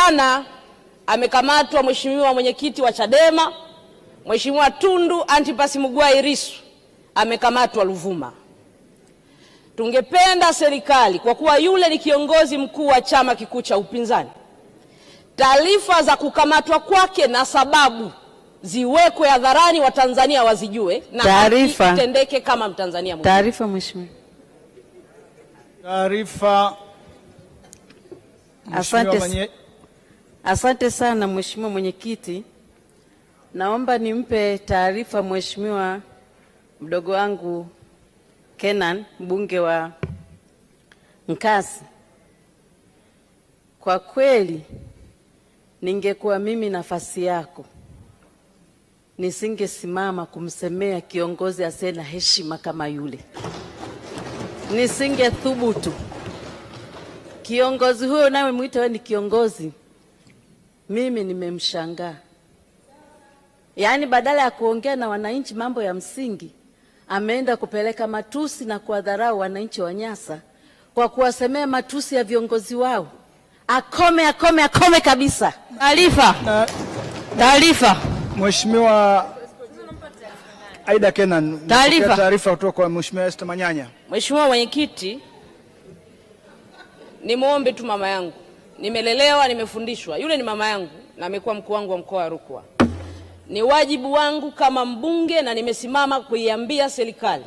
Jana amekamatwa Mheshimiwa mwenyekiti wa Chadema, Mheshimiwa Tundu Antipas Mugwai Lissu amekamatwa Ruvuma. Tungependa serikali, kwa kuwa yule ni kiongozi mkuu wa chama kikuu cha upinzani, taarifa za kukamatwa kwake na sababu ziwekwe hadharani, Watanzania wazijue na haki itendeke kama Mtanzania mwingine. Taarifa mheshimiwa. Taarifa. Asante sana mheshimiwa mwenyekiti. Naomba nimpe taarifa mheshimiwa mdogo wangu Kenan, mbunge wa Nkasi. Kwa kweli ningekuwa mimi nafasi yako, nisingesimama kumsemea kiongozi asiye na heshima kama yule. Nisingethubutu. Kiongozi huyo nawe muite wewe ni kiongozi. Mimi nimemshangaa. Yaani badala ya kuongea na wananchi mambo ya msingi, ameenda kupeleka matusi na kuwadharau wananchi wa Nyasa kwa kuwasemea matusi ya viongozi wao. Akome kabisa. Taarifa. Mheshimiwa Aida Kenan, taarifa kutoka kwa Mheshimiwa Esther Manyanya. Mheshimiwa mwenyekiti, nimuombe tu mama yangu. Nimelelewa, nimefundishwa. Yule ni mama yangu na amekuwa mkuu wangu wa mkoa wa Rukwa. Ni wajibu wangu kama mbunge na nimesimama kuiambia serikali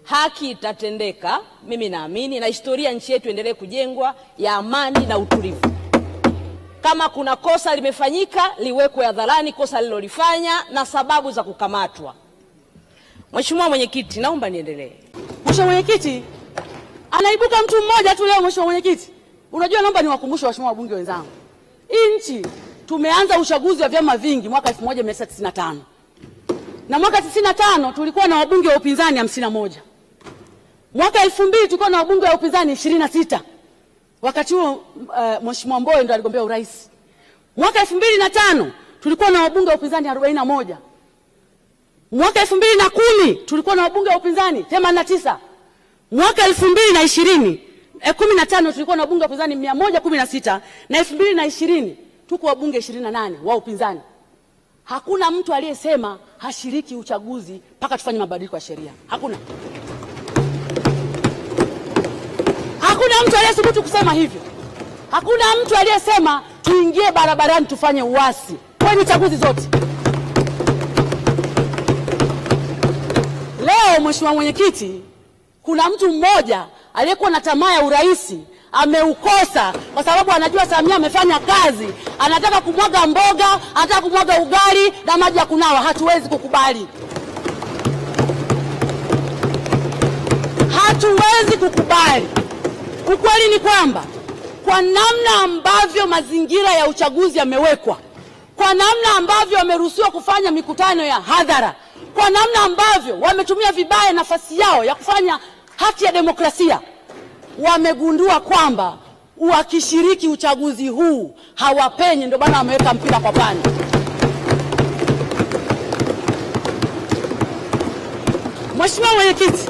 haki itatendeka. Mimi naamini na historia nchi yetu endelee kujengwa ya amani na utulivu. Kama kuna kosa limefanyika, liwekwe hadharani kosa lilolifanya na sababu za kukamatwa. Mheshimiwa mwenyekiti, naomba niendelee. Mheshimiwa mwenyekiti, anaibuka mtu mmoja tu leo. Mheshimiwa mwenyekiti, unajua, naomba niwakumbushe waheshimiwa wabunge wenzangu, hii nchi tumeanza uchaguzi wa vyama vingi mwaka 1995 na mwaka 95 tulikuwa na wabunge wa upinzani 51. Mwaka 2000 tulikuwa na wabunge wa upinzani 26. Wakati huo Mheshimiwa Mbowe ndo aligombea urais. Mwaka 2005 tulikuwa na wabunge wa upinzani 41. Mwaka 2010 tulikuwa na wabunge wa upinzani 89. Mwaka 2015 tulikuwa na wabunge wa upinzani 116 na 2020 tuko wabunge 28 wa upinzani. Hakuna mtu aliyesema hashiriki uchaguzi mpaka tufanye mabadiliko ya sheria. Hakuna mtu aliyethubutu kusema hivyo. Hakuna mtu aliyesema tuingie barabarani tufanye uasi kwenye chaguzi zote. Leo Mheshimiwa mwenyekiti, kuna mtu mmoja aliyekuwa na tamaa ya urais ameukosa kwa sababu anajua Samia amefanya kazi, anataka kumwaga mboga, anataka kumwaga ugali na maji ya kunawa. Hatuwezi kukubali. Hatuwezi kukubali. Ukweli ni kwamba kwa namna ambavyo mazingira ya uchaguzi yamewekwa, kwa namna ambavyo wameruhusiwa kufanya mikutano ya hadhara, kwa namna ambavyo wametumia vibaya nafasi yao ya kufanya haki ya demokrasia, wamegundua kwamba wakishiriki uchaguzi huu hawapenyi, ndio bana wameweka mpira kwa pani. Mheshimiwa mwenyekiti,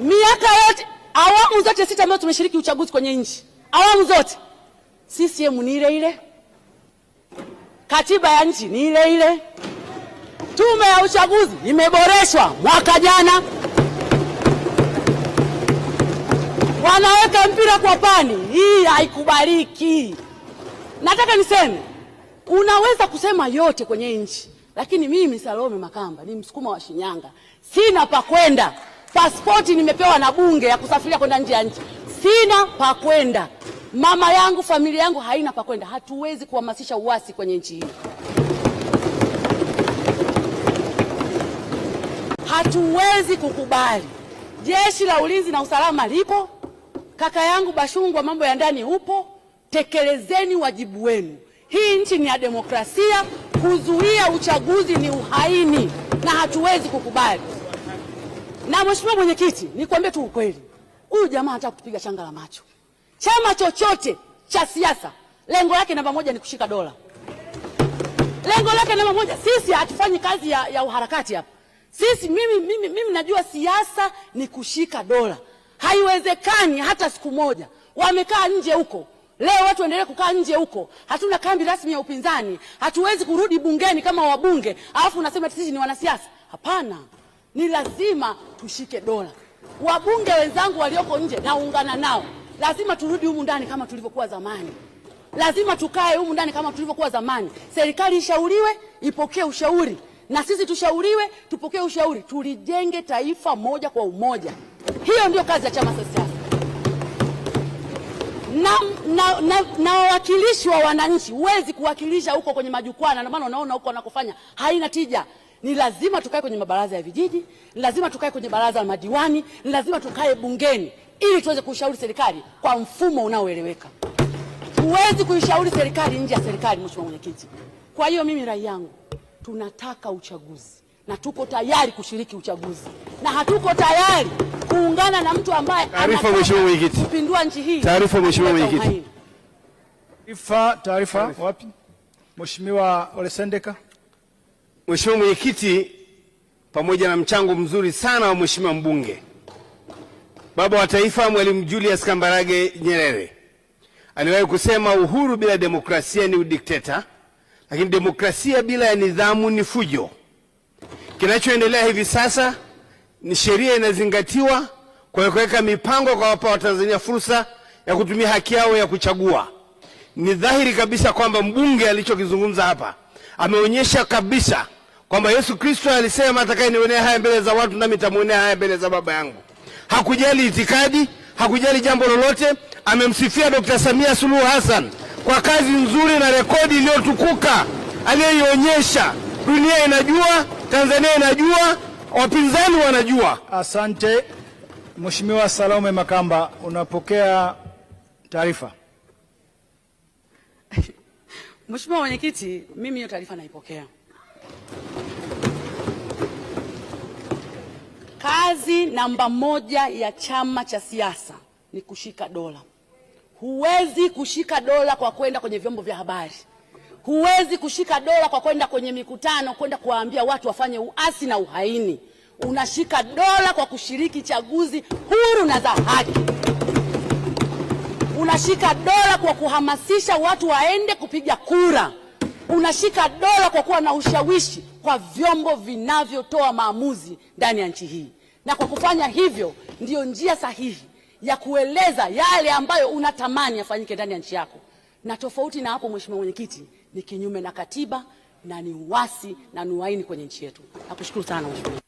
miaka yote, awamu zote 6 ambazo tumeshiriki uchaguzi kwenye nchi, awamu zote CCM ni ile ile, katiba ya nchi ni ile ile, tume ya uchaguzi imeboreshwa mwaka jana. Wanaweka mpira kwa pani. Hii haikubaliki. Nataka niseme, unaweza kusema yote kwenye nchi, lakini mimi Salome Makamba ni Msukuma wa Shinyanga, sina pa kwenda. Pasipoti nimepewa na bunge ya kusafiria kwenda nje ya nchi, sina pa kwenda. Mama yangu, familia yangu haina pa kwenda. Hatuwezi kuhamasisha uasi kwenye nchi hii. Hatuwezi kukubali. Jeshi la ulinzi na usalama lipo. Kaka yangu Bashungwa, mambo ya ndani upo. Tekelezeni wajibu wenu. Hii nchi ni ya demokrasia. Kuzuia uchaguzi ni uhaini na hatuwezi kukubali. Na Mheshimiwa mwenyekiti, nikwambie tu ukweli, huyu jamaa anataka kupiga changa la macho. Chama chochote cha siasa lengo lake namba moja ni kushika dola. Lengo lake namba moja. Sisi hatufanyi kazi ya uharakati hapa. Sisi mimi najua siasa ni kushika dola. Haiwezekani hata siku moja wamekaa nje huko Leo watu waendelee kukaa nje huko, hatuna kambi rasmi ya upinzani, hatuwezi kurudi bungeni kama wabunge, alafu unasema sisi ni wanasiasa. Hapana, ni lazima tushike dola. Wabunge wenzangu walioko nje naungana nao, lazima turudi humu ndani kama tulivyokuwa zamani. Lazima tukae humu ndani kama tulivyokuwa zamani. Serikali ishauriwe, ipokee ushauri, na sisi tushauriwe, tupokee ushauri, tulijenge taifa moja kwa umoja. Hiyo ndio kazi ya chama cha siasa. Na wawakilishi wa wananchi huwezi kuwakilisha huko kwenye majukwaa, na maana unaona huko wanakofanya haina tija. Ni lazima tukae kwenye mabaraza ya vijiji, ni lazima tukae kwenye baraza la madiwani, ni lazima tukae bungeni ili tuweze kushauri serikali kwa mfumo unaoeleweka. Huwezi kuishauri serikali nje ya serikali, Mheshimiwa Mwenyekiti. Kwa hiyo mimi rai yangu, tunataka uchaguzi na tuko tayari kushiriki uchaguzi, na hatuko tayari kuungana na mtu ambaye anataka kupindua nchi hii. Taarifa Mheshimiwa Mwenyekiti. Taarifa wapi? Mheshimiwa Ole Sendeka. Mheshimiwa Mwenyekiti, pamoja na mchango mzuri sana wa Mheshimiwa mbunge, baba wa taifa Mwalimu Julius Kambarage Nyerere aliwahi kusema uhuru bila demokrasia ni udikteta, lakini demokrasia bila ya nidhamu ni fujo. Kinachoendelea hivi sasa ni sheria inazingatiwa kwa kuweka mipango kwa wapa Watanzania fursa ya kutumia haki yao ya kuchagua. Ni dhahiri kabisa kwamba mbunge alichokizungumza hapa ameonyesha kabisa kwamba Yesu Kristo alisema atakayenionea haya mbele za watu nami nitamuonea haya mbele za Baba yangu. Hakujali itikadi, hakujali jambo lolote. Amemsifia Dr. Samia Suluhu Hassan kwa kazi nzuri na rekodi iliyotukuka aliyoionyesha. Dunia inajua, Tanzania inajua, wapinzani wanajua. Asante. Mheshimiwa Salome Makamba, unapokea taarifa. Mheshimiwa Mwenyekiti, mimi hiyo taarifa naipokea. Kazi namba moja ya chama cha siasa ni kushika dola. Huwezi kushika dola kwa kwenda kwenye vyombo vya habari. Huwezi kushika dola kwa kwenda kwenye mikutano, kwenda kuwaambia watu wafanye uasi na uhaini. Unashika dola kwa kushiriki chaguzi huru na za haki. Unashika dola kwa kuhamasisha watu waende kupiga kura. Unashika dola kwa kuwa na ushawishi kwa vyombo vinavyotoa maamuzi ndani ya nchi hii. Na kwa kufanya hivyo ndiyo njia sahihi ya kueleza yale ambayo unatamani yafanyike ndani ya nchi yako. Na tofauti na hapo, Mheshimiwa Mwenyekiti, ni kinyume na katiba na ni uasi na ni uhaini kwenye nchi yetu. Nakushukuru sana Mheshimiwa.